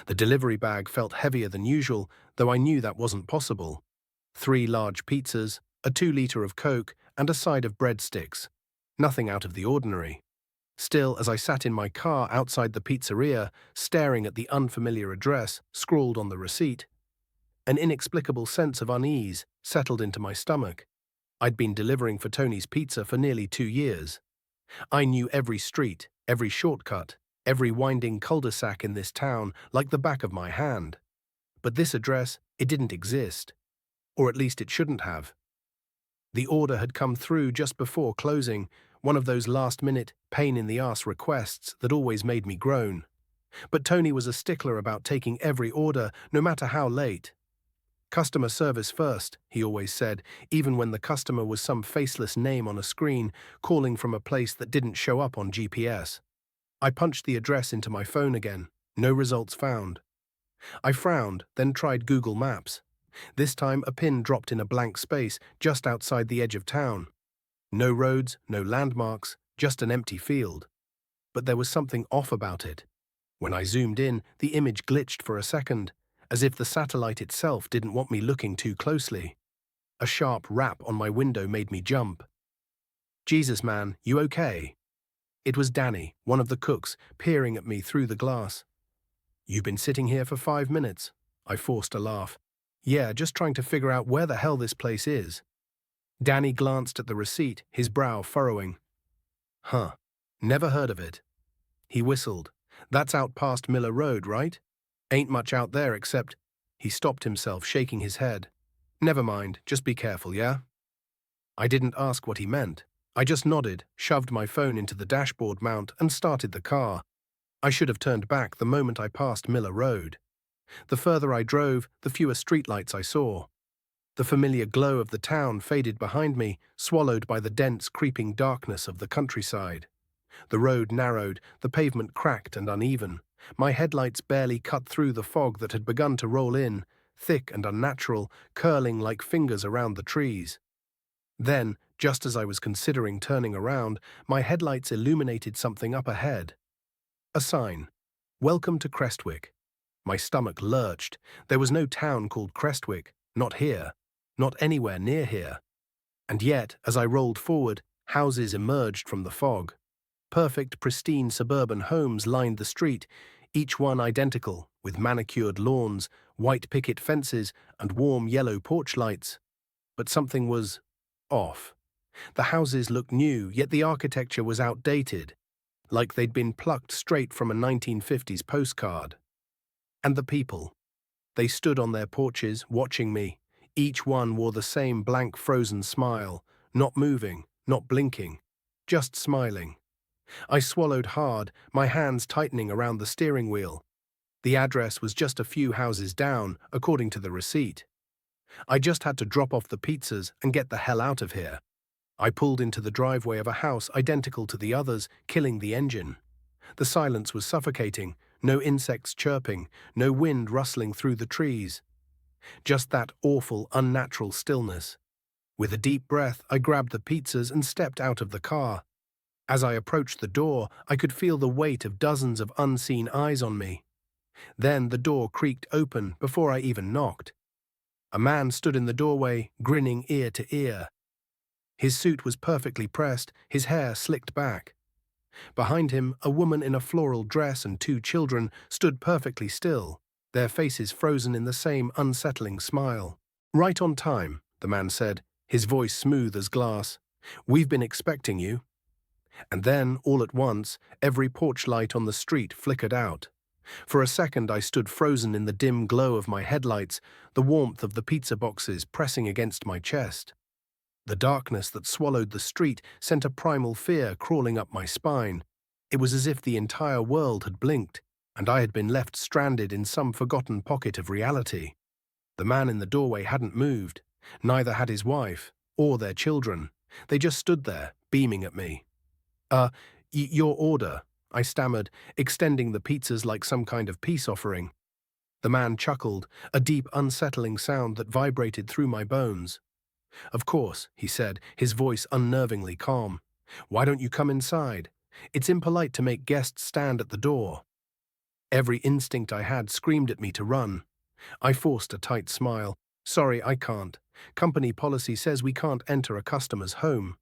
The delivery bag felt heavier than usual, though I knew that wasn't possible. 3 large pizzas, a 2 liter of Coke, and a side of breadsticks. Nothing out of the ordinary. Still, as I sat in my car outside the pizzeria, staring at the unfamiliar address scrawled on the receipt, an inexplicable sense of unease settled into my stomach. I'd been delivering for Tony's Pizza for nearly 2 years. I knew every street, every shortcut, every winding cul-de-sac in this town like the back of my hand. But this address, it didn't exist. Or at least it shouldn't have. The order had come through just before closing, one of those last-minute, pain-in-the-ass requests that always made me groan. But Tony was a stickler about taking every order, no matter how late. Customer service first, he always said, even when the customer was some faceless name on a screen, calling from a place that didn't show up on GPS. I punched the address into my phone again. No results found. I frowned, then tried Google Maps. This time a pin dropped in a blank space just outside the edge of town. No roads, no landmarks, just an empty field. But there was something off about it. When I zoomed in, the image glitched for a second, as if the satellite itself didn't want me looking too closely. A sharp rap on my window made me jump. "Jesus, man, you okay?" It was Danny, one of the cooks, peering at me through the glass. "You've been sitting here for 5 minutes." I forced a laugh. "Yeah, just trying to figure out where the hell this place is." Danny glanced at the receipt, his brow furrowing. "Huh, never heard of it." He whistled. "That's out past Miller Road, right? Ain't much out there except—" He stopped himself, shaking his head. "Never mind, just be careful, yeah?" I didn't ask what he meant. I just nodded, shoved my phone into the dashboard mount, and started the car. I should have turned back the moment I passed Miller Road. The further I drove, the fewer streetlights I saw. The familiar glow of the town faded behind me, swallowed by the dense, creeping darkness of the countryside. The road narrowed, the pavement cracked and uneven. My headlights barely cut through the fog that had begun to roll in, thick and unnatural, curling like fingers around the trees. Then, just as I was considering turning around, my headlights illuminated something up ahead. A sign. "Welcome to Crestwick." My stomach lurched. There was no town called Crestwick. Not here. Not anywhere near here. And yet, as I rolled forward, houses emerged from the fog. Perfect, pristine suburban homes lined the street, each one identical, with manicured lawns, white picket fences, and warm yellow porch lights. But something was off. The houses looked new, yet the architecture was outdated, like they'd been plucked straight from a 1950s postcard. And the people. They stood on their porches, watching me. Each one wore the same blank, frozen smile, not moving, not blinking, just smiling. I swallowed hard, my hands tightening around the steering wheel. The address was just a few houses down, according to the receipt. I just had to drop off the pizzas and get the hell out of here. I pulled into the driveway of a house identical to the others, killing the engine. The silence was suffocating, no insects chirping, no wind rustling through the trees. Just that awful, unnatural stillness. With a deep breath, I grabbed the pizzas and stepped out of the car. As I approached the door, I could feel the weight of dozens of unseen eyes on me. Then the door creaked open before I even knocked. A man stood in the doorway, grinning ear to ear. His suit was perfectly pressed, his hair slicked back. Behind him, a woman in a floral dress and 2 children stood perfectly still, their faces frozen in the same unsettling smile. "Right on time," the man said, his voice smooth as glass. "We've been expecting you." And then, all at once, every porch light on the street flickered out. For a second I stood frozen in the dim glow of my headlights, the warmth of the pizza boxes pressing against my chest. The darkness that swallowed the street sent a primal fear crawling up my spine. It was as if the entire world had blinked, and I had been left stranded in some forgotten pocket of reality. The man in the doorway hadn't moved, neither had his wife, or their children. They just stood there, beaming at me. Your order," I stammered, extending the pizzas like some kind of peace offering. The man chuckled, a deep, unsettling sound that vibrated through my bones. "Of course," he said, his voice unnervingly calm. "Why don't you come inside? It's impolite to make guests stand at the door." Every instinct I had screamed at me to run. I forced a tight smile. Sorry, I can't. Company policy says we can't enter a customer's home.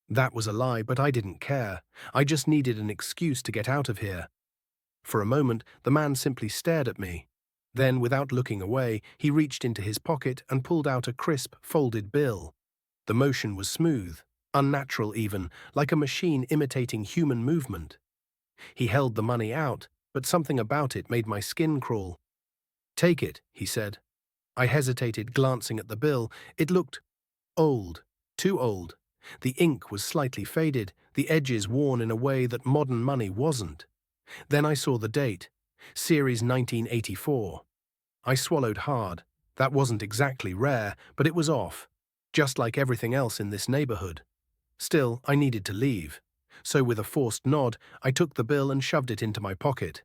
That was a lie, but I didn't care. I just needed an excuse to get out of here. For a moment, the man simply stared at me. Then, without looking away, he reached into his pocket and pulled out a crisp, folded bill. The motion was smooth, unnatural even, like a machine imitating human movement. He held the money out, but something about it made my skin crawl. "Take it," he said. I hesitated, glancing at the bill. It looked old, too old. The ink was slightly faded, the edges worn in a way that modern money wasn't. Then I saw the date, Series 1984. I swallowed hard. That wasn't exactly rare, but it was off, just like everything else in this neighborhood. Still, I needed to leave. So with a forced nod, I took the bill and shoved it into my pocket.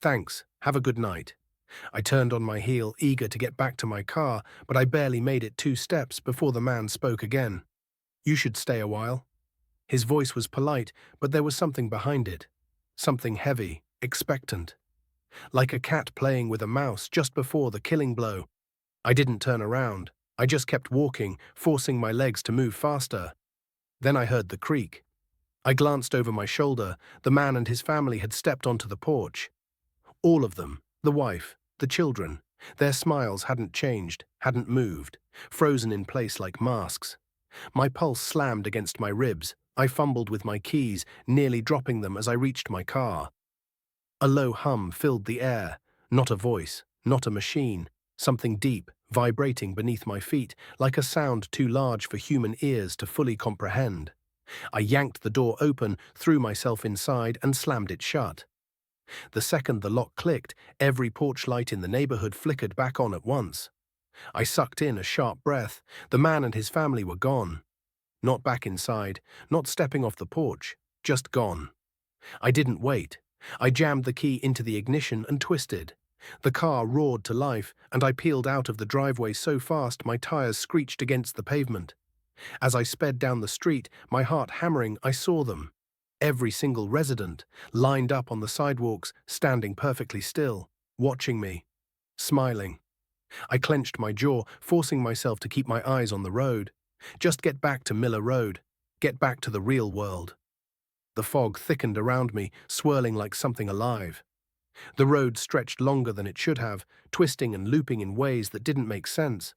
"Thanks, have a good night." I turned on my heel, eager to get back to my car, but I barely made it 2 steps before the man spoke again. "You should stay a while." His voice was polite, but there was something behind it. Something heavy, expectant. Like a cat playing with a mouse just before the killing blow. I didn't turn around. I just kept walking, forcing my legs to move faster. Then I heard the creak. I glanced over my shoulder. The man and his family had stepped onto the porch. All of them, the wife, the children. Their smiles hadn't changed, hadn't moved, frozen in place like masks. My pulse slammed against my ribs. I fumbled with my keys, nearly dropping them as I reached my car. A low hum filled the air. Not a voice, not a machine. Something deep, vibrating beneath my feet, like a sound too large for human ears to fully comprehend. I yanked the door open, threw myself inside, and slammed it shut. The second the lock clicked, every porch light in the neighborhood flickered back on at once. I sucked in a sharp breath. The man and his family were gone. Not back inside, not stepping off the porch, just gone. I didn't wait. I jammed the key into the ignition and twisted. The car roared to life, and I peeled out of the driveway so fast my tires screeched against the pavement. As I sped down the street, my heart hammering, I saw them. Every single resident, lined up on the sidewalks, standing perfectly still, watching me, smiling. I clenched my jaw, forcing myself to keep my eyes on the road. Just get back to Miller Road. Get back to the real world. The fog thickened around me, swirling like something alive. The road stretched longer than it should have, twisting and looping in ways that didn't make sense.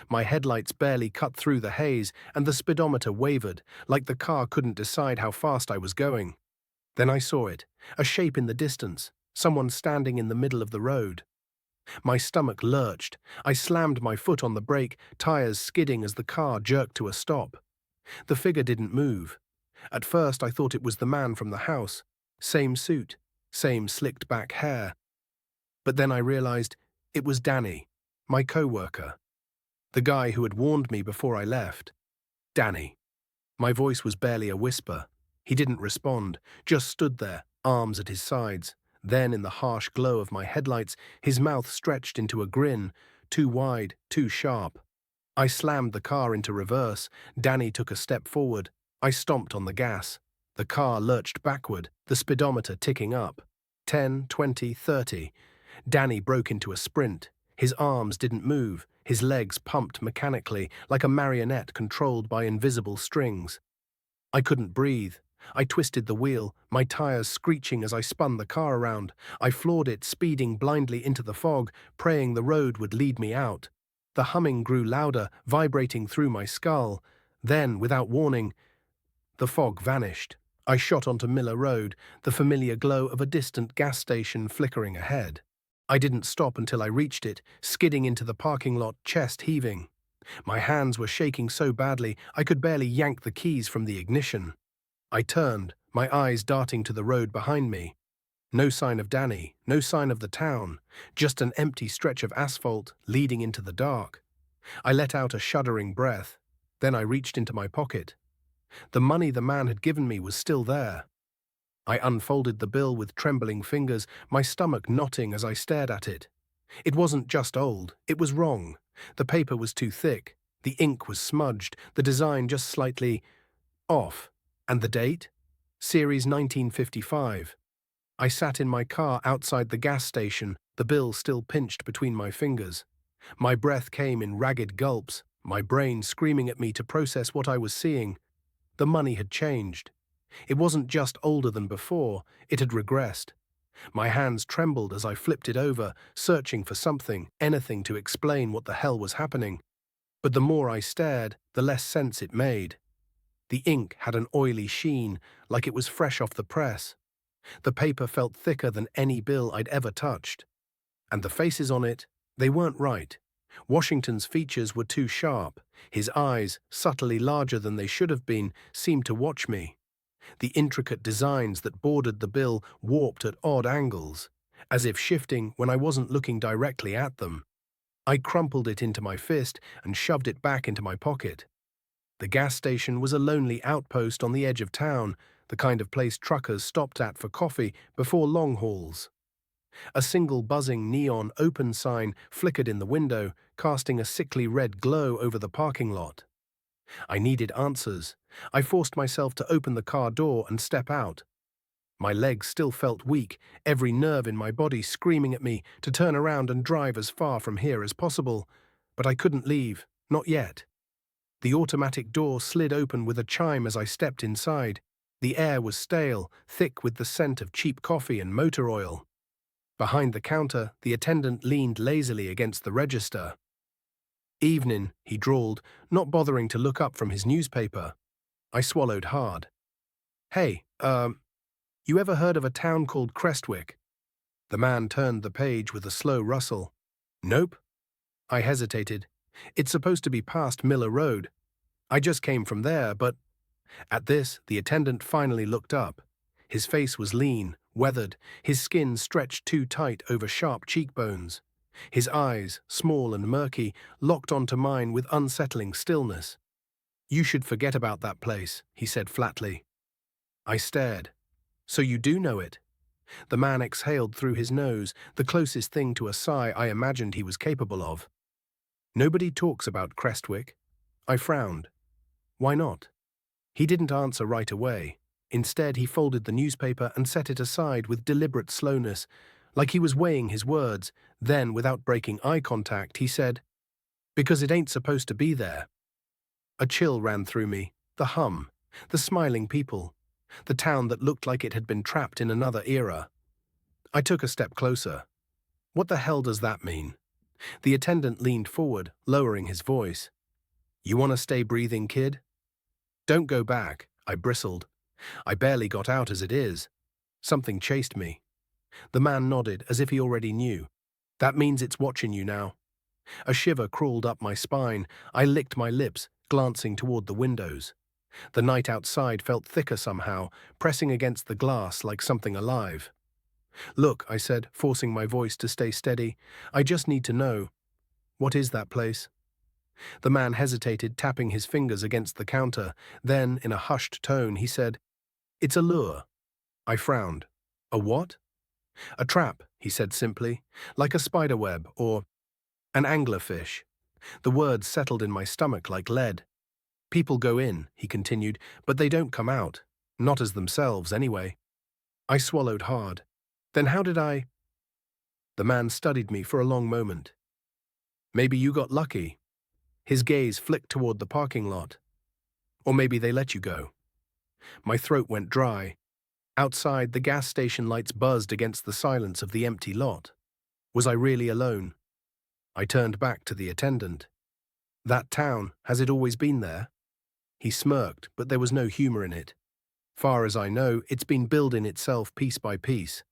My headlights barely cut through the haze, and the speedometer wavered, like the car couldn't decide how fast I was going. Then I saw it, a shape in the distance, someone standing in the middle of the road. My stomach lurched. I slammed my foot on the brake, tires skidding as the car jerked to a stop. The figure didn't move. At first I thought it was the man from the house. Same suit, same slicked back hair. But then I realized it was Danny, my co-worker. The guy who had warned me before I left. Danny. My voice was barely a whisper. He didn't respond, just stood there, arms at his sides. Then, in the harsh glow of my headlights, his mouth stretched into a grin, too wide, too sharp. I slammed the car into reverse. Danny took a step forward. I stomped on the gas. The car lurched backward, the speedometer ticking up. 10, 20, 30. Danny broke into a sprint. His arms didn't move. His legs pumped mechanically, like a marionette controlled by invisible strings. I couldn't breathe. I twisted the wheel, my tires screeching as I spun the car around. I floored it, speeding blindly into the fog, praying the road would lead me out. The humming grew louder, vibrating through my skull. Then, without warning, the fog vanished. I shot onto Miller Road, the familiar glow of a distant gas station flickering ahead. I didn't stop until I reached it, skidding into the parking lot, chest heaving. My hands were shaking so badly I could barely yank the keys from the ignition. I turned, my eyes darting to the road behind me. No sign of Danny, no sign of the town, just an empty stretch of asphalt leading into the dark. I let out a shuddering breath. Then I reached into my pocket. The money the man had given me was still there. I unfolded the bill with trembling fingers, my stomach knotting as I stared at it. It wasn't just old, it was wrong. The paper was too thick, the ink was smudged, the design just slightly off. And the date? Series 1955. I sat in my car outside the gas station, the bill still pinched between my fingers. My breath came in ragged gulps, my brain screaming at me to process what I was seeing. The money had changed. It wasn't just older than before, it had regressed. My hands trembled as I flipped it over, searching for something, anything to explain what the hell was happening. But the more I stared, the less sense it made. The ink had an oily sheen, like it was fresh off the press. The paper felt thicker than any bill I'd ever touched. And the faces on it, they weren't right. Washington's features were too sharp. His eyes, subtly larger than they should have been, seemed to watch me. The intricate designs that bordered the bill warped at odd angles, as if shifting when I wasn't looking directly at them. I crumpled it into my fist and shoved it back into my pocket. The gas station was a lonely outpost on the edge of town, the kind of place truckers stopped at for coffee before long hauls. A single buzzing neon open sign flickered in the window, casting a sickly red glow over the parking lot. I needed answers. I forced myself to open the car door and step out. My legs still felt weak, every nerve in my body screaming at me to turn around and drive as far from here as possible. But I couldn't leave, not yet. The automatic door slid open with a chime as I stepped inside. The air was stale, thick with the scent of cheap coffee and motor oil. Behind the counter, the attendant leaned lazily against the register. "Evening," he drawled, not bothering to look up from his newspaper. I swallowed hard. "Hey, you ever heard of a town called Crestwick?" The man turned the page with a slow rustle. "Nope." I hesitated. "It's supposed to be past Miller Road. I just came from there, but—" At this, the attendant finally looked up. His face was lean, weathered, his skin stretched too tight over sharp cheekbones. His eyes, small and murky, locked onto mine with unsettling stillness. "You should forget about that place," he said flatly. I stared. "So you do know it?" The man exhaled through his nose, the closest thing to a sigh I imagined he was capable of. "Nobody talks about Crestwick." I frowned. "Why not?" He didn't answer right away. Instead, he folded the newspaper and set it aside with deliberate slowness, like he was weighing his words. Then, without breaking eye contact, he said, "Because it ain't supposed to be there." A chill ran through me. The hum, the smiling people, the town that looked like it had been trapped in another era. I took a step closer. "What the hell does that mean?" The attendant leaned forward, lowering his voice. "You want to stay breathing, kid?" "Don't go back," I bristled. "I barely got out as it is." Something chased me. The man nodded as if he already knew. "That means it's watching you now." A shiver crawled up my spine. I licked my lips, glancing toward the windows. The night outside felt thicker somehow, pressing against the glass like something alive. "Look," I said, forcing my voice to stay steady. "I just need to know. What is that place?" The man hesitated, tapping his fingers against the counter. Then, in a hushed tone, he said, "It's a lure." I frowned. "A what?" "A trap," he said simply, "like a spiderweb or an anglerfish." The words settled in my stomach like lead. "People go in," he continued, "but they don't come out. Not as themselves, anyway." I swallowed hard. "Then how did I—" The man studied me for a long moment. "Maybe you got lucky." His gaze flicked toward the parking lot. "Or maybe they let you go." My throat went dry. Outside, the gas station lights buzzed against the silence of the empty lot. Was I really alone? I turned back to the attendant. "That town, has it always been there?" He smirked, but there was no humor in it. "Far as I know, it's been building itself piece by piece.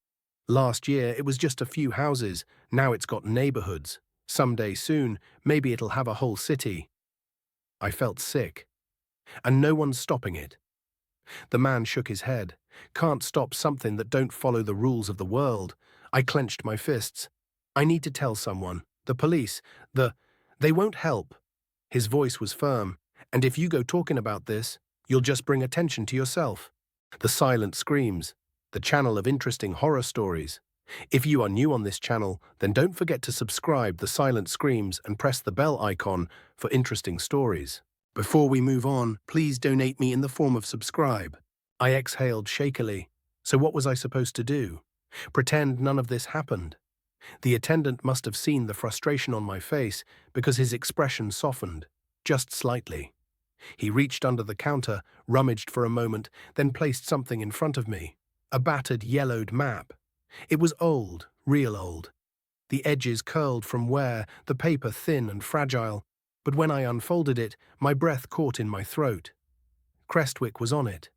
Last year, it was just a few houses. Now it's got neighborhoods. Someday soon, maybe it'll have a whole city." I felt sick. "And no one's stopping it." The man shook his head. "Can't stop something that don't follow the rules of the world." I clenched my fists. "I need to tell someone. The police. They won't help." His voice was firm. "And if you go talking about this, you'll just bring attention to yourself." The Silent Screams, the channel of interesting horror stories. If you are new on this channel, then don't forget to subscribe The Silent Screams and press the bell icon for interesting stories. Before we move on, please donate me in the form of subscribe. I exhaled shakily. So what was I supposed to do? Pretend none of this happened. The attendant must have seen the frustration on my face because his expression softened, just slightly. He reached under the counter, rummaged for a moment, then placed something in front of me. A battered, yellowed map. It was old, real old. The edges curled from wear, the paper thin and fragile, but when I unfolded it, my breath caught in my throat. Crestwick was on it.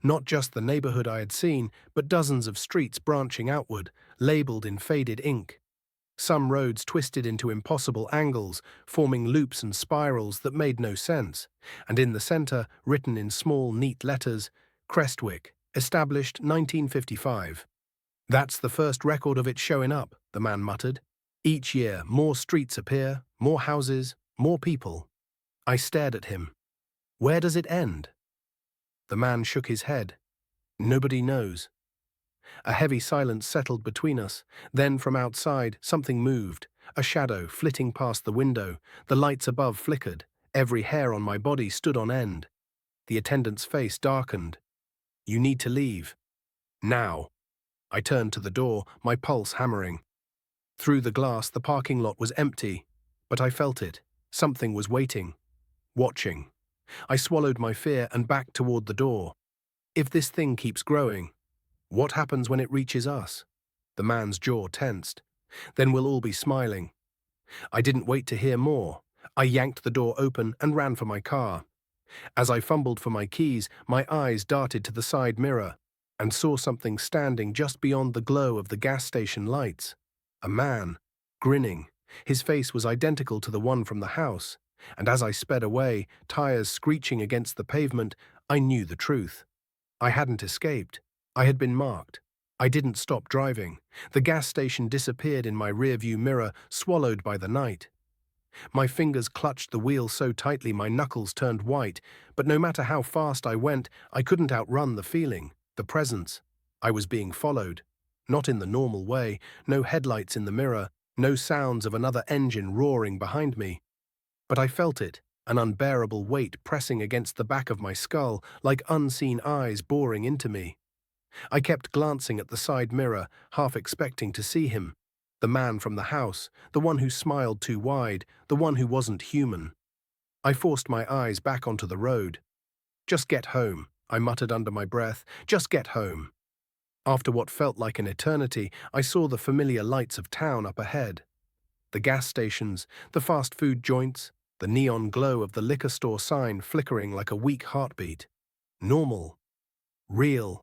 Not just the neighborhood I had seen, but dozens of streets branching outward, labeled in faded ink. Some roads twisted into impossible angles, forming loops and spirals that made no sense, and in the center, written in small, neat letters, Crestwick, established 1955. That's the first record of it showing up, the man muttered. Each year, more streets appear, more houses, more people. I stared at him. Where does it end? The man shook his head. Nobody knows. A heavy silence settled between us. Then from outside, something moved. A shadow flitting past the window. The lights above flickered. Every hair on my body stood on end. The attendant's face darkened. You need to leave. Now. I turned to the door, my pulse hammering. Through the glass, the parking lot was empty. But I felt it. Something was waiting. Watching. I swallowed my fear and backed toward the door. If this thing keeps growing, what happens when it reaches us? The man's jaw tensed. Then we'll all be smiling. I didn't wait to hear more. I yanked the door open and ran for my car. As I fumbled for my keys, my eyes darted to the side mirror and saw something standing just beyond the glow of the gas station lights. A man, grinning. His face was identical to the one from the house, and as I sped away, tires screeching against the pavement, I knew the truth. I hadn't escaped. I had been marked. I didn't stop driving. The gas station disappeared in my rearview mirror, swallowed by the night. My fingers clutched the wheel so tightly my knuckles turned white, but no matter how fast I went, I couldn't outrun the feeling, the presence. I was being followed. Not in the normal way, no headlights in the mirror, no sounds of another engine roaring behind me. But I felt it, an unbearable weight pressing against the back of my skull, like unseen eyes boring into me. I kept glancing at the side mirror, half expecting to see him. The man from the house, the one who smiled too wide, the one who wasn't human. I forced my eyes back onto the road. Just get home, I muttered under my breath. Just get home. After what felt like an eternity, I saw the familiar lights of town up ahead. The gas stations, the fast food joints, the neon glow of the liquor store sign flickering like a weak heartbeat. Normal. Real.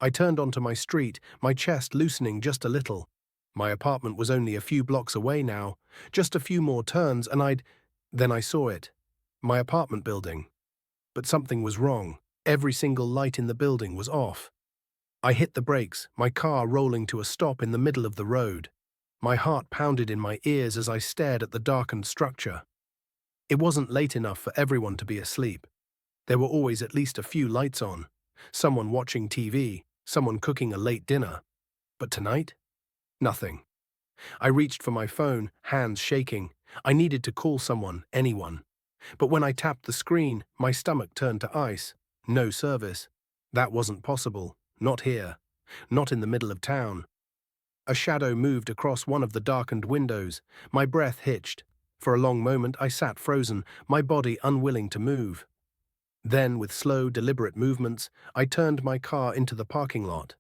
I turned onto my street, my chest loosening just a little. My apartment was only a few blocks away now. Just a few more turns and Then I saw it. My apartment building. But something was wrong. Every single light in the building was off. I hit the brakes, my car rolling to a stop in the middle of the road. My heart pounded in my ears as I stared at the darkened structure. It wasn't late enough for everyone to be asleep. There were always at least a few lights on. Someone watching TV, someone cooking a late dinner. But tonight? Nothing. I reached for my phone, hands shaking. I needed to call someone, anyone. But when I tapped the screen, my stomach turned to ice. No service. That wasn't possible. Not here. Not in the middle of town. A shadow moved across one of the darkened windows. My breath hitched. For a long moment I sat frozen, my body unwilling to move. Then, with slow, deliberate movements, I turned my car into the parking lot.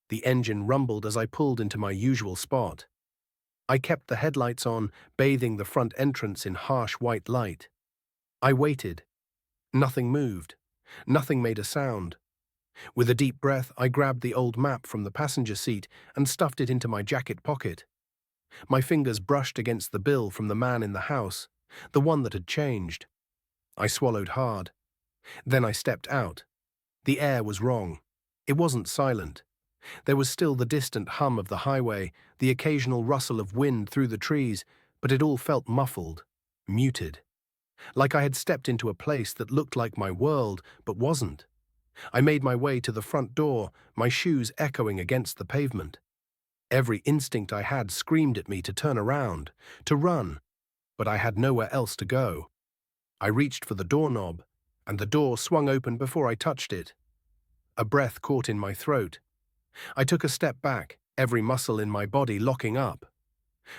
The engine rumbled as I pulled into my usual spot. I kept the headlights on, bathing the front entrance in harsh white light. I waited. Nothing moved. Nothing made a sound. With a deep breath, I grabbed the old map from the passenger seat and stuffed it into my jacket pocket. My fingers brushed against the bill from the man in the house, the one that had changed. I swallowed hard. Then I stepped out. The air was wrong. It wasn't silent. There was still the distant hum of the highway, the occasional rustle of wind through the trees, but it all felt muffled, muted. Like I had stepped into a place that looked like my world, but wasn't. I made my way to the front door, my shoes echoing against the pavement. Every instinct I had screamed at me to turn around, to run, but I had nowhere else to go. I reached for the doorknob, and the door swung open before I touched it. A breath caught in my throat. I took a step back, every muscle in my body locking up.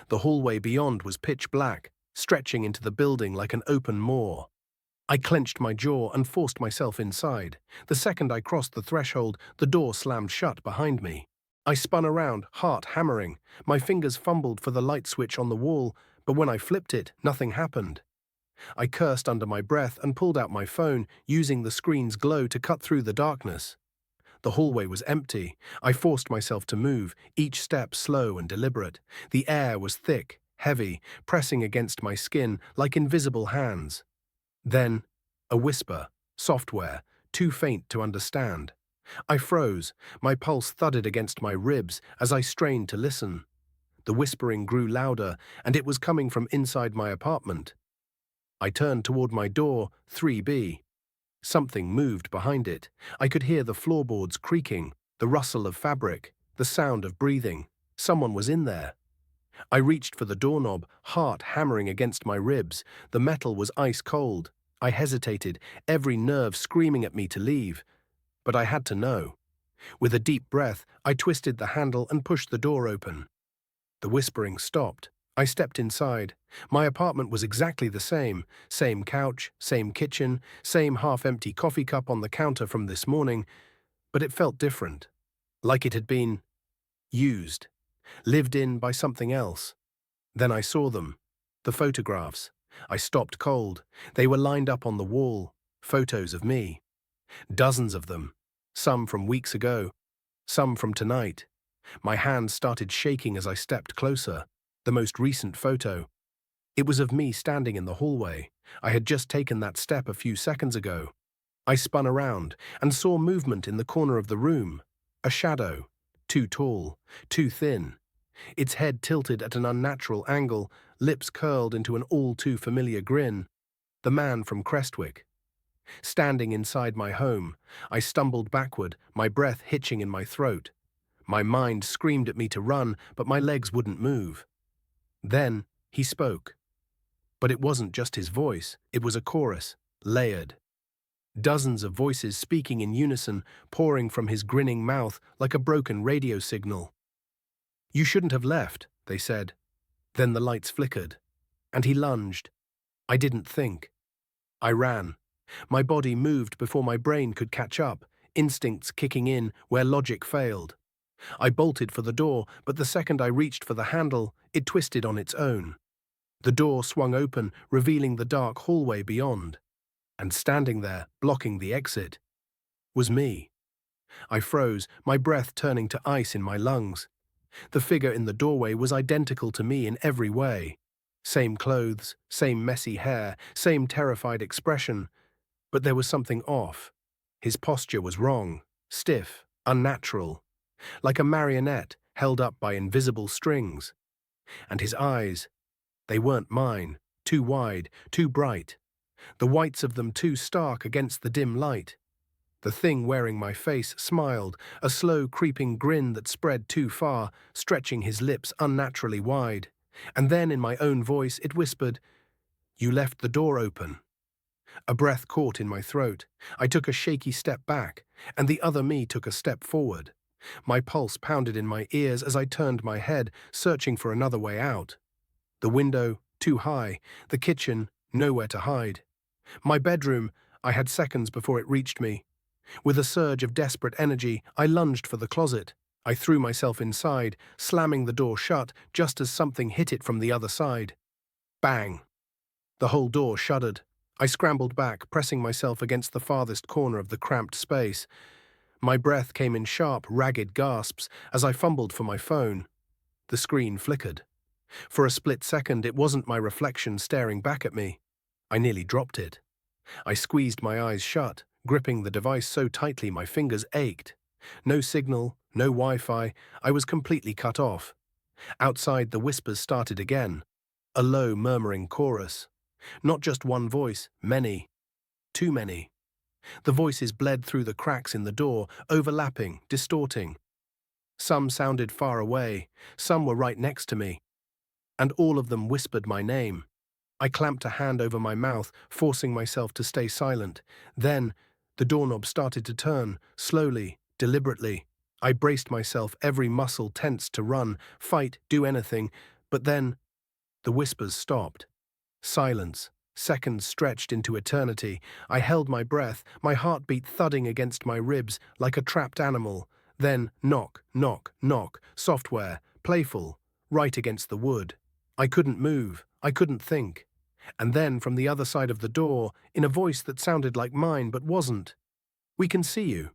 The hallway beyond was pitch black, stretching into the building like an open maw. I clenched my jaw and forced myself inside. The second I crossed the threshold, the door slammed shut behind me. I spun around, heart hammering. My fingers fumbled for the light switch on the wall, but when I flipped it, nothing happened. I cursed under my breath and pulled out my phone, using the screen's glow to cut through the darkness. The hallway was empty. I forced myself to move, each step slow and deliberate. The air was thick, heavy, pressing against my skin like invisible hands. Then, a whisper, software, too faint to understand. I froze, my pulse thudded against my ribs as I strained to listen. The whispering grew louder, and it was coming from inside my apartment. I turned toward my door, 3B. Something moved behind it. I could hear the floorboards creaking, the rustle of fabric, the sound of breathing. Someone was in there. I reached for the doorknob, heart hammering against my ribs. The metal was ice cold. I hesitated, every nerve screaming at me to leave. But I had to know. With a deep breath, I twisted the handle and pushed the door open. The whispering stopped. I stepped inside. My apartment was exactly the same. Same couch, same kitchen, same half-empty coffee cup on the counter from this morning. But it felt different. Like it had been used. Lived in by something else. Then I saw them. The photographs. I stopped cold. They were lined up on the wall. Photos of me. Dozens of them. Some from weeks ago. Some from tonight. My hands started shaking as I stepped closer. The most recent photo. It was of me standing in the hallway. I had just taken that step a few seconds ago. I spun around and saw movement in the corner of the room. A shadow. Too tall. Too thin. Its head tilted at an unnatural angle, lips curled into an all-too-familiar grin. The man from Crestwick. Standing inside my home, I stumbled backward, my breath hitching in my throat. My mind screamed at me to run, but my legs wouldn't move. Then he spoke. But it wasn't just his voice, it was a chorus, layered. Dozens of voices speaking in unison, pouring from his grinning mouth like a broken radio signal. "You shouldn't have left," they said. Then the lights flickered, and he lunged. I didn't think. I ran. My body moved before my brain could catch up, instincts kicking in where logic failed. I bolted for the door, but the second I reached for the handle, it twisted on its own. The door swung open, revealing the dark hallway beyond. And standing there, blocking the exit, was me. I froze, my breath turning to ice in my lungs. The figure in the doorway was identical to me in every way. Same clothes, same messy hair, same terrified expression. But there was something off. His posture was wrong, stiff, unnatural. Like a marionette held up by invisible strings. And his eyes, they weren't mine, too wide, too bright. The whites of them too stark against the dim light. The thing wearing my face smiled, a slow creeping grin that spread too far, stretching his lips unnaturally wide. And then in my own voice it whispered, "You left the door open." A breath caught in my throat. I took a shaky step back, and the other me took a step forward. My pulse pounded in my ears as I turned my head, searching for another way out. The window, too high. The kitchen, nowhere to hide. My bedroom, I had seconds before it reached me. With a surge of desperate energy, I lunged for the closet. I threw myself inside, slamming the door shut just as something hit it from the other side. Bang! The whole door shuddered. I scrambled back, pressing myself against the farthest corner of the cramped space. My breath came in sharp, ragged gasps as I fumbled for my phone. The screen flickered. For a split second, it wasn't my reflection staring back at me. I nearly dropped it. I squeezed my eyes shut, gripping the device so tightly my fingers ached. No signal, no Wi-Fi. I was completely cut off. Outside, the whispers started again. A low, murmuring chorus. Not just one voice, many. Too many. The voices bled through the cracks in the door, overlapping, distorting. Some sounded far away, some were right next to me. And all of them whispered my name. I clamped a hand over my mouth, forcing myself to stay silent. Then, the doorknob started to turn, slowly, deliberately. I braced myself, every muscle tensed to run, fight, do anything, but then the whispers stopped. Silence. Seconds stretched into eternity. I held my breath, my heartbeat thudding against my ribs like a trapped animal. Then knock, knock, knock, software, playful, right against the wood. I couldn't move. I couldn't think. And then from the other side of the door, in a voice that sounded like mine but wasn't, "We can see you."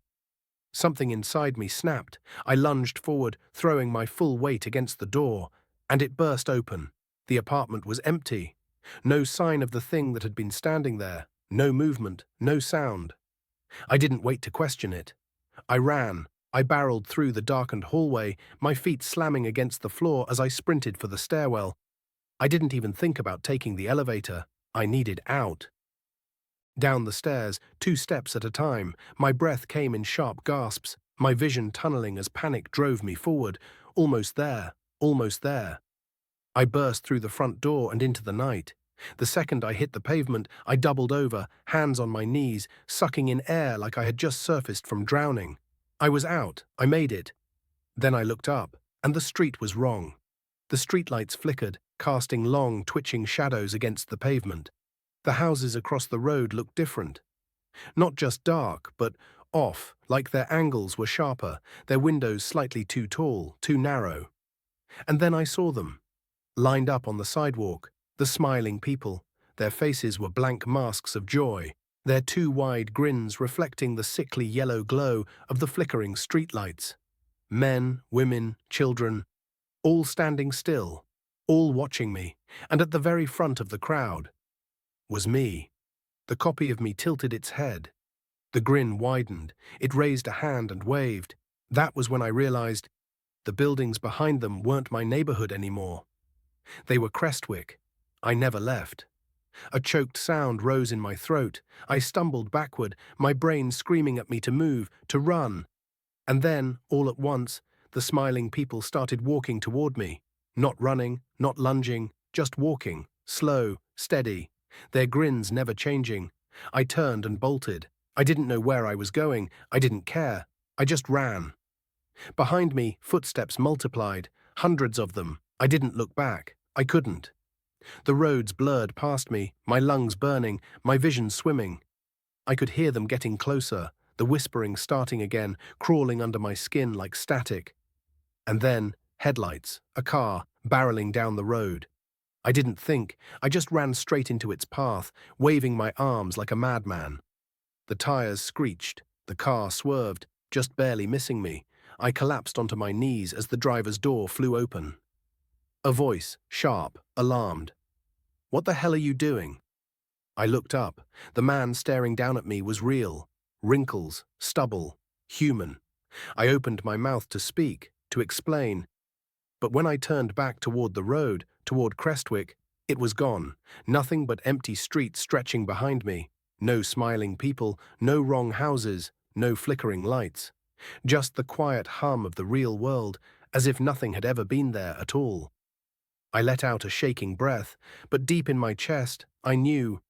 Something inside me snapped. I lunged forward, throwing my full weight against the door, and it burst open. The apartment was empty. No sign of the thing that had been standing there. No movement, no sound. I didn't wait to question it. I ran. I barreled through the darkened hallway, my feet slamming against the floor as I sprinted for the stairwell. I didn't even think about taking the elevator. I needed out. Down the stairs, 2 steps at a time, my breath came in sharp gasps, my vision tunneling as panic drove me forward. Almost there, almost there. I burst through the front door and into the night. The second I hit the pavement, I doubled over, hands on my knees, sucking in air like I had just surfaced from drowning. I was out. I made it. Then I looked up, and the street was wrong. The streetlights flickered, casting long, twitching shadows against the pavement. The houses across the road looked different. Not just dark, but off, like their angles were sharper, their windows slightly too tall, too narrow. And then I saw them. Lined up on the sidewalk, the smiling people. Their faces were blank masks of joy, their 2 wide grins reflecting the sickly yellow glow of the flickering streetlights. Men, women, children, all standing still, all watching me, and at the very front of the crowd was me. The copy of me tilted its head. The grin widened, it raised a hand and waved. That was when I realized the buildings behind them weren't my neighborhood anymore. They were Crestwick. I never left. A choked sound rose in my throat. I stumbled backward, my brain screaming at me to move, to run. And then, all at once, the smiling people started walking toward me. Not running, not lunging, just walking, slow, steady, their grins never changing. I turned and bolted. I didn't know where I was going. I didn't care. I just ran. Behind me, footsteps multiplied, hundreds of them. I didn't look back. I couldn't. The roads blurred past me, my lungs burning, my vision swimming. I could hear them getting closer, the whispering starting again, crawling under my skin like static. And then, headlights, a car, barreling down the road. I didn't think. I just ran straight into its path, waving my arms like a madman. The tires screeched. The car swerved, just barely missing me. I collapsed onto my knees as the driver's door flew open. A voice, sharp, alarmed. "What the hell are you doing?" I looked up. The man staring down at me was real. Wrinkles, stubble, human. I opened my mouth to speak, to explain. But when I turned back toward the road, toward Crestwick, it was gone. Nothing but empty streets stretching behind me. No smiling people, no wrong houses, no flickering lights. Just the quiet hum of the real world, as if nothing had ever been there at all. I let out a shaking breath, but deep in my chest, I knew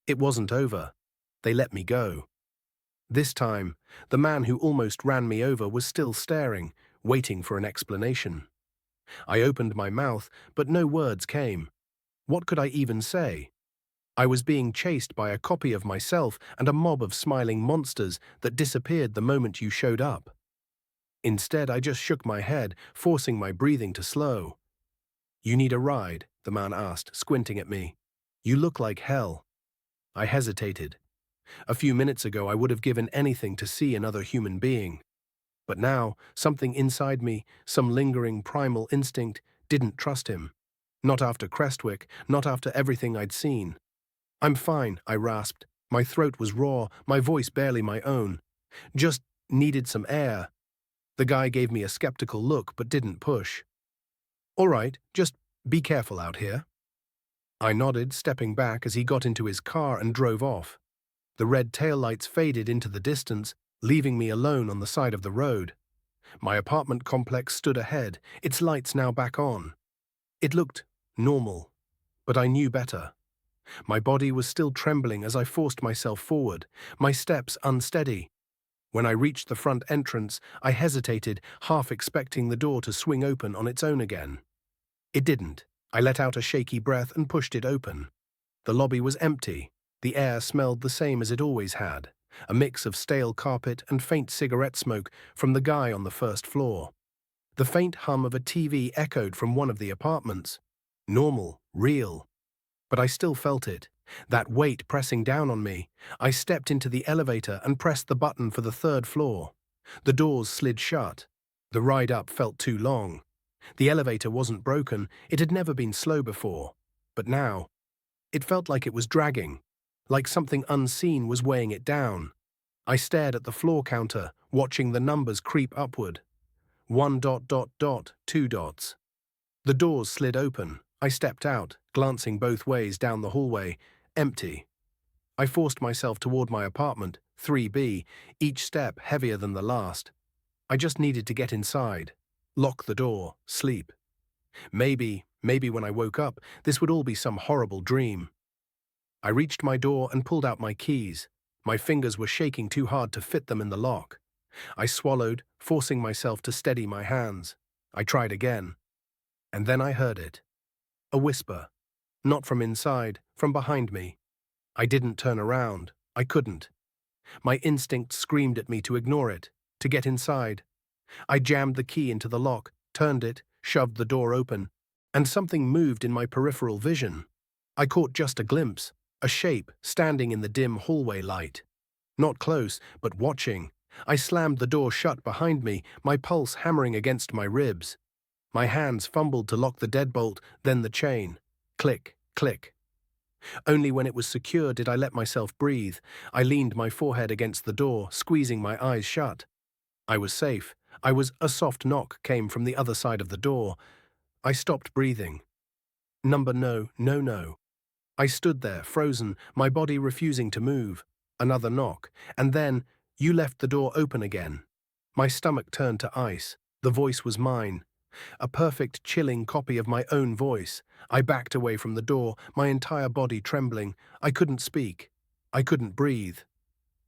it wasn't over. They let me go. This time, the man who almost ran me over was still staring, waiting for an explanation. I opened my mouth, but no words came. What could I even say? I was being chased by a copy of myself and a mob of smiling monsters that disappeared the moment you showed up. Instead, I just shook my head, forcing my breathing to slow. "You need a ride?" the man asked, squinting at me. "You look like hell." I hesitated. A few minutes ago, I would have given anything to see another human being. But now, something inside me, some lingering primal instinct, didn't trust him. Not after Crestwick, not after everything I'd seen. "I'm fine," I rasped. My throat was raw, my voice barely my own. "Just needed some air." The guy gave me a skeptical look but didn't push. "All right, just be careful out here." I nodded, stepping back as he got into his car and drove off. The red taillights faded into the distance, leaving me alone on the side of the road. My apartment complex stood ahead, its lights now back on. It looked normal, but I knew better. My body was still trembling as I forced myself forward, my steps unsteady. When I reached the front entrance, I hesitated, half expecting the door to swing open on its own again. It didn't. I let out a shaky breath and pushed it open. The lobby was empty. The air smelled the same as it always had, a mix of stale carpet and faint cigarette smoke from the guy on the first floor. The faint hum of a TV echoed from one of the apartments. Normal, real. But I still felt it, that weight pressing down on me. I stepped into the elevator and pressed the button for the third floor. The doors slid shut. The ride up felt too long. The elevator wasn't broken, it had never been slow before. But now, it felt like it was dragging, like something unseen was weighing it down. I stared at the floor counter, watching the numbers creep upward. 1 ... 2 dots. The doors slid open. I stepped out, glancing both ways down the hallway. Empty. I forced myself toward my apartment, 3B, each step heavier than the last. I just needed to get inside, lock the door, sleep. Maybe when I woke up, this would all be some horrible dream. I reached my door and pulled out my keys. My fingers were shaking too hard to fit them in the lock. I swallowed, forcing myself to steady my hands. I tried again. And then I heard it. A whisper. Not from inside, from behind me. I didn't turn around. I couldn't. My instinct screamed at me to ignore it, to get inside. I jammed the key into the lock, turned it, shoved the door open, and something moved in my peripheral vision. I caught just a glimpse, a shape standing in the dim hallway light. Not close, but watching. I slammed the door shut behind me, my pulse hammering against my ribs. My hands fumbled to lock the deadbolt, then the chain. Click, click. Only when it was secure did I let myself breathe. I leaned my forehead against the door, squeezing my eyes shut. I was safe. A soft knock came from the other side of the door. I stopped breathing. Number no. I stood there, frozen, my body refusing to move. Another knock, and then, you left the door open again. My stomach turned to ice. The voice was mine. A perfect, chilling copy of my own voice. I backed away from the door, my entire body trembling. I couldn't speak. I couldn't breathe.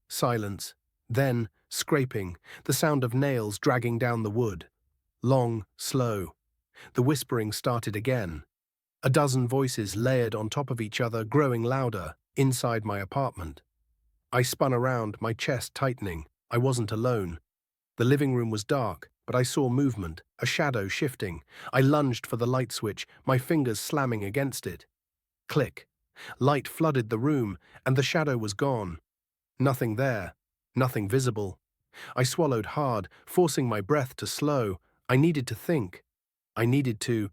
Silence. Then, scraping, the sound of nails dragging down the wood. Long, slow. The whispering started again. A dozen voices layered on top of each other, growing louder, inside my apartment. I spun around, my chest tightening. I wasn't alone. The living room was dark, but I saw movement, a shadow shifting. I lunged for the light switch, my fingers slamming against it. Click. Light flooded the room, and the shadow was gone. Nothing there. Nothing visible. I swallowed hard, forcing my breath to slow. I needed to think. I needed to.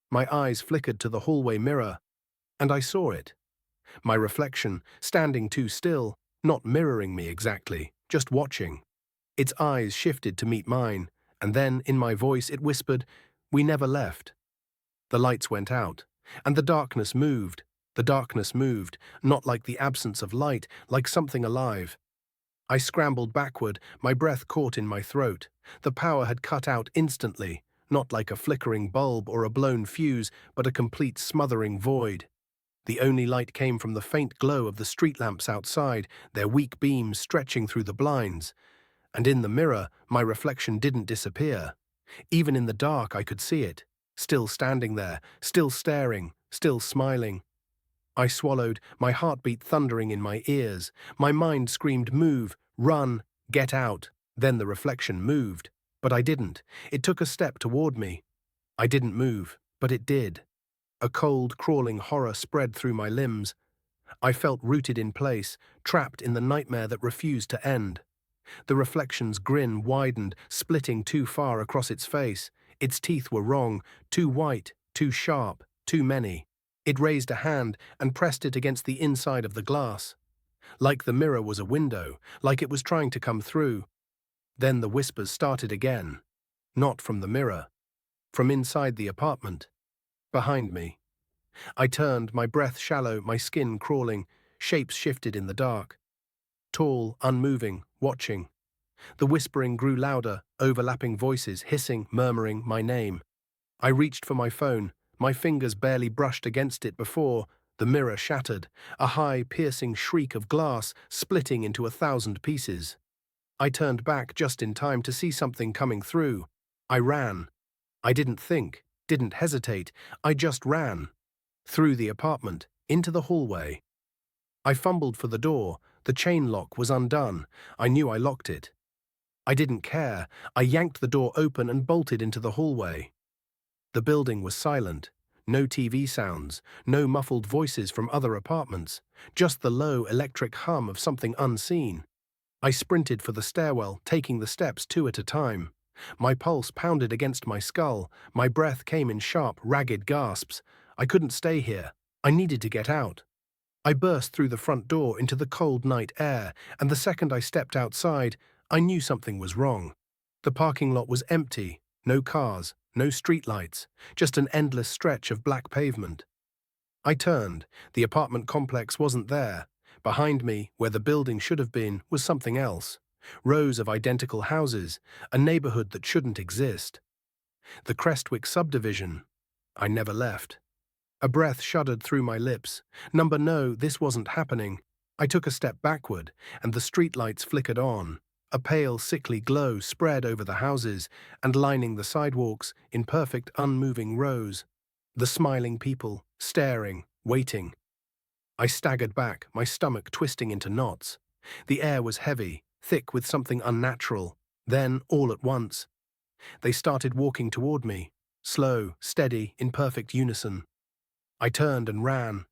My eyes flickered to the hallway mirror, and I saw it. My reflection, standing too still, not mirroring me exactly, just watching. Its eyes shifted to meet mine, and then, in my voice, it whispered, "We never left." The lights went out, and the darkness moved. The darkness moved, not like the absence of light, like something alive. I scrambled backward, my breath caught in my throat. The power had cut out instantly, not like a flickering bulb or a blown fuse, but a complete smothering void. The only light came from the faint glow of the street lamps outside, their weak beams stretching through the blinds. And in the mirror, my reflection didn't disappear. Even in the dark, I could see it, still standing there, still staring, still smiling. I swallowed, my heartbeat thundering in my ears. My mind screamed, "Move, run, get out." Then the reflection moved. But I didn't. It took a step toward me. I didn't move, but it did. A cold, crawling horror spread through my limbs. I felt rooted in place, trapped in the nightmare that refused to end. The reflection's grin widened, splitting too far across its face. Its teeth were wrong, too white, too sharp, too many. It raised a hand and pressed it against the inside of the glass. Like the mirror was a window, like it was trying to come through. Then the whispers started again. Not from the mirror. From inside the apartment. Behind me. I turned, my breath shallow, my skin crawling. Shapes shifted in the dark. Tall, unmoving, watching. The whispering grew louder, overlapping voices, hissing, murmuring my name. I reached for my phone. My fingers barely brushed against it before the mirror shattered, a high, piercing shriek of glass splitting into 1,000 pieces. I turned back just in time to see something coming through. I ran. I didn't think, didn't hesitate. I just ran. Through the apartment, into the hallway. I fumbled for the door. The chain lock was undone. I knew I locked it. I didn't care. I yanked the door open and bolted into the hallway. The building was silent. No TV sounds, no muffled voices from other apartments, just the low electric hum of something unseen. I sprinted for the stairwell, taking the steps 2 at a time. My pulse pounded against my skull. My breath came in sharp, ragged gasps. I couldn't stay here. I needed to get out. I burst through the front door into the cold night air, and the second I stepped outside, I knew something was wrong. The parking lot was empty, no cars, no streetlights, just an endless stretch of black pavement. I turned. The apartment complex wasn't there. Behind me, where the building should have been, was something else. Rows of identical houses, a neighborhood that shouldn't exist. The Crestwick subdivision. I never left. A breath shuddered through my lips. No, this wasn't happening. I took a step backward, and the streetlights flickered on. A pale, sickly glow spread over the houses and lining the sidewalks in perfect, unmoving rows. The smiling people, staring, waiting. I staggered back, my stomach twisting into knots. The air was heavy, thick with something unnatural. Then, all at once, they started walking toward me, slow, steady, in perfect unison. I turned and ran,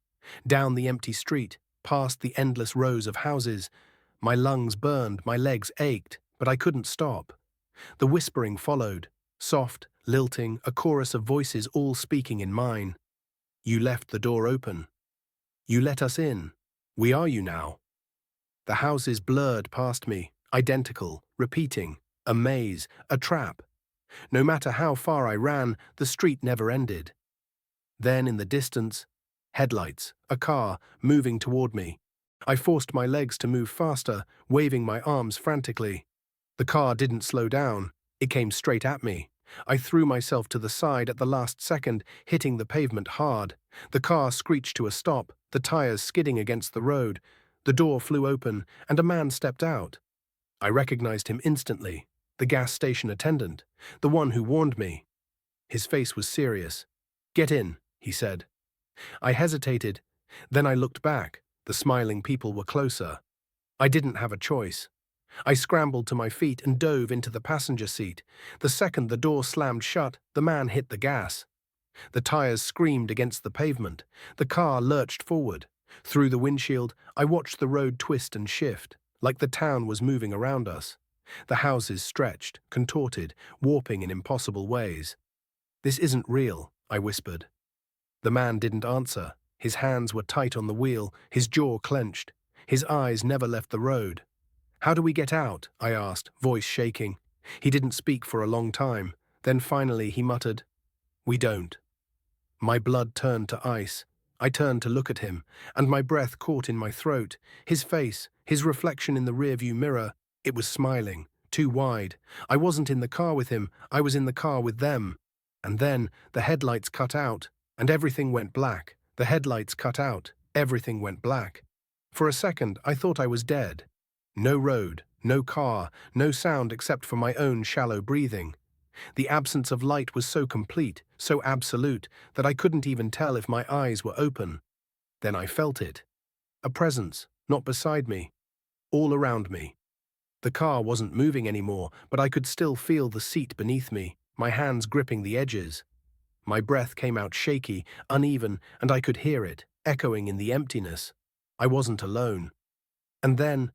down the empty street, past the endless rows of houses. My lungs burned, my legs ached, but I couldn't stop. The whispering followed, soft, lilting, a chorus of voices all speaking in mine. You left the door open. You let us in. We are you now. The houses blurred past me, identical, repeating, a maze, a trap. No matter how far I ran, the street never ended. Then in the distance, headlights, a car, moving toward me. I forced my legs to move faster, waving my arms frantically. The car didn't slow down. It came straight at me. I threw myself to the side at the last second, hitting the pavement hard. The car screeched to a stop, the tires skidding against the road. The door flew open, and a man stepped out. I recognized him instantly. The gas station attendant, the one who warned me. His face was serious. "Get in," he said. I hesitated. Then I looked back. The smiling people were closer. I didn't have a choice. I scrambled to my feet and dove into the passenger seat. The second the door slammed shut, the man hit the gas. The tires screamed against the pavement. The car lurched forward. Through the windshield, I watched the road twist and shift, like the town was moving around us. The houses stretched, contorted, warping in impossible ways. "This isn't real," I whispered. The man didn't answer. His hands were tight on the wheel, his jaw clenched. His eyes never left the road. "How do we get out?" I asked, voice shaking. He didn't speak for a long time. Then finally he muttered, "We don't." My blood turned to ice. I turned to look at him, and my breath caught in my throat. His face, his reflection in the rearview mirror, it was smiling, too wide. I wasn't in the car with him, I was in the car with them. And then the headlights cut out, and everything went black. The headlights cut out, everything went black. For a second, I thought I was dead. No road, no car, no sound except for my own shallow breathing. The absence of light was so complete, so absolute, that I couldn't even tell if my eyes were open. Then I felt it. A presence, not beside me, all around me. The car wasn't moving anymore, but I could still feel the seat beneath me, my hands gripping the edges. My breath came out shaky, uneven, and I could hear it, echoing in the emptiness. I wasn't alone. And then,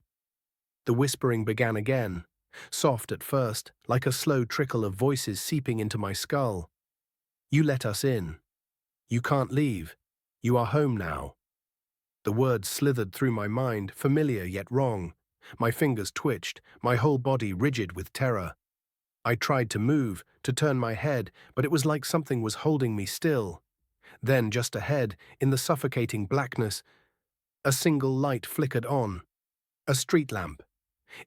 the whispering began again, soft at first, like a slow trickle of voices seeping into my skull. "You let us in. You can't leave. You are home now." The words slithered through my mind, familiar yet wrong. My fingers twitched, my whole body rigid with terror. I tried to move, to turn my head, but it was like something was holding me still. Then, just ahead, in the suffocating blackness, a single light flickered on. A street lamp.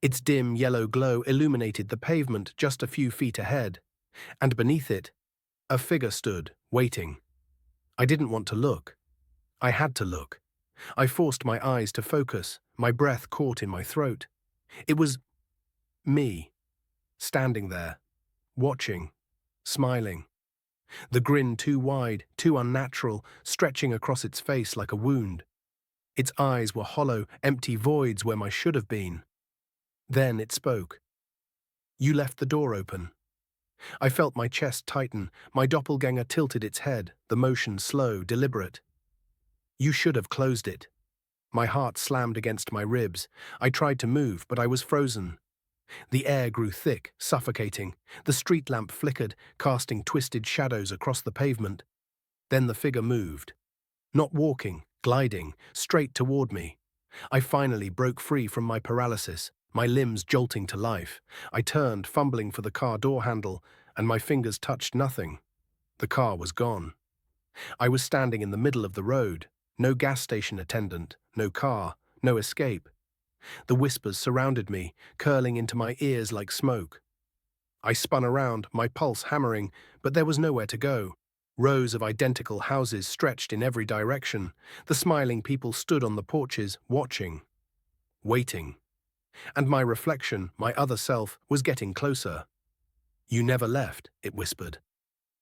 Its dim yellow glow illuminated the pavement just a few feet ahead, and beneath it, a figure stood, waiting. I didn't want to look. I had to look. I forced my eyes to focus, my breath caught in my throat. It was Me, standing there, watching, smiling. The grin too wide, too unnatural, stretching across its face like a wound. Its eyes were hollow, empty voids where my should have been. Then it spoke. You left the door open. I felt my chest tighten, my doppelganger tilted its head, the motion slow, deliberate. You should have closed it. My heart slammed against my ribs. I tried to move, but I was frozen. The air grew thick, suffocating. The street lamp flickered, casting twisted shadows across the pavement. Then the figure moved. Not walking, gliding, straight toward me. I finally broke free from my paralysis, my limbs jolting to life. I turned, fumbling for the car door handle, and my fingers touched nothing. The car was gone. I was standing in the middle of the road. No gas station attendant, no car, no escape. The whispers surrounded me, curling into my ears like smoke. I spun around, my pulse hammering, but there was nowhere to go. Rows of identical houses stretched in every direction. The smiling people stood on the porches, watching, waiting. And my reflection, my other self, was getting closer. You never left, it whispered.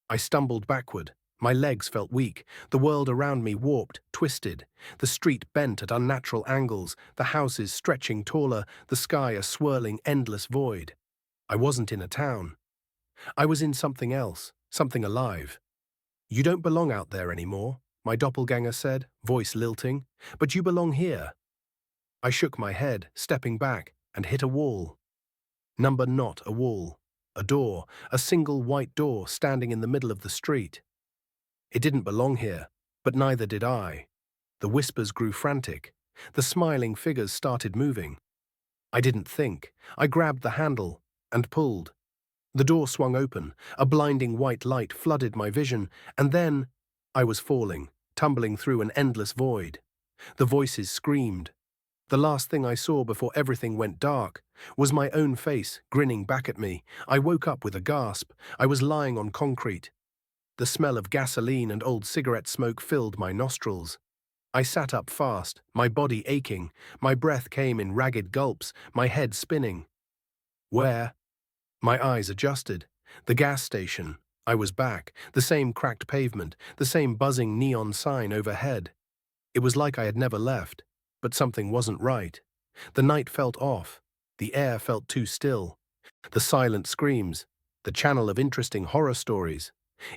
I stumbled backward. My legs felt weak. The world around me warped, twisted. The street bent at unnatural angles, the houses stretching taller, the sky a swirling, endless void. I wasn't in a town. I was in something else, something alive. You don't belong out there anymore, my doppelganger said, voice lilting, but you belong here. I shook my head, stepping back, and hit a wall. Not a wall. A door, a single white door standing in the middle of the street. It didn't belong here, but neither did I. The whispers grew frantic. The smiling figures started moving. I didn't think. I grabbed the handle and pulled. The door swung open. A blinding white light flooded my vision, and then I was falling, tumbling through an endless void. The voices screamed. The last thing I saw before everything went dark was my own face grinning back at me. I woke up with a gasp. I was lying on concrete. The smell of gasoline and old cigarette smoke filled my nostrils. I sat up fast, my body aching. My breath came in ragged gulps, my head spinning. Where? My eyes adjusted. The gas station. I was back. The same cracked pavement, the same buzzing neon sign overhead. It was like I had never left, but something wasn't right. The night felt off. The air felt too still. The silent screams. The channel of interesting horror stories.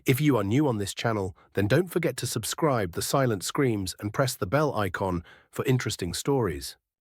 If you are new on this channel, then don't forget to subscribe The Silent Screams and press the bell icon for interesting stories.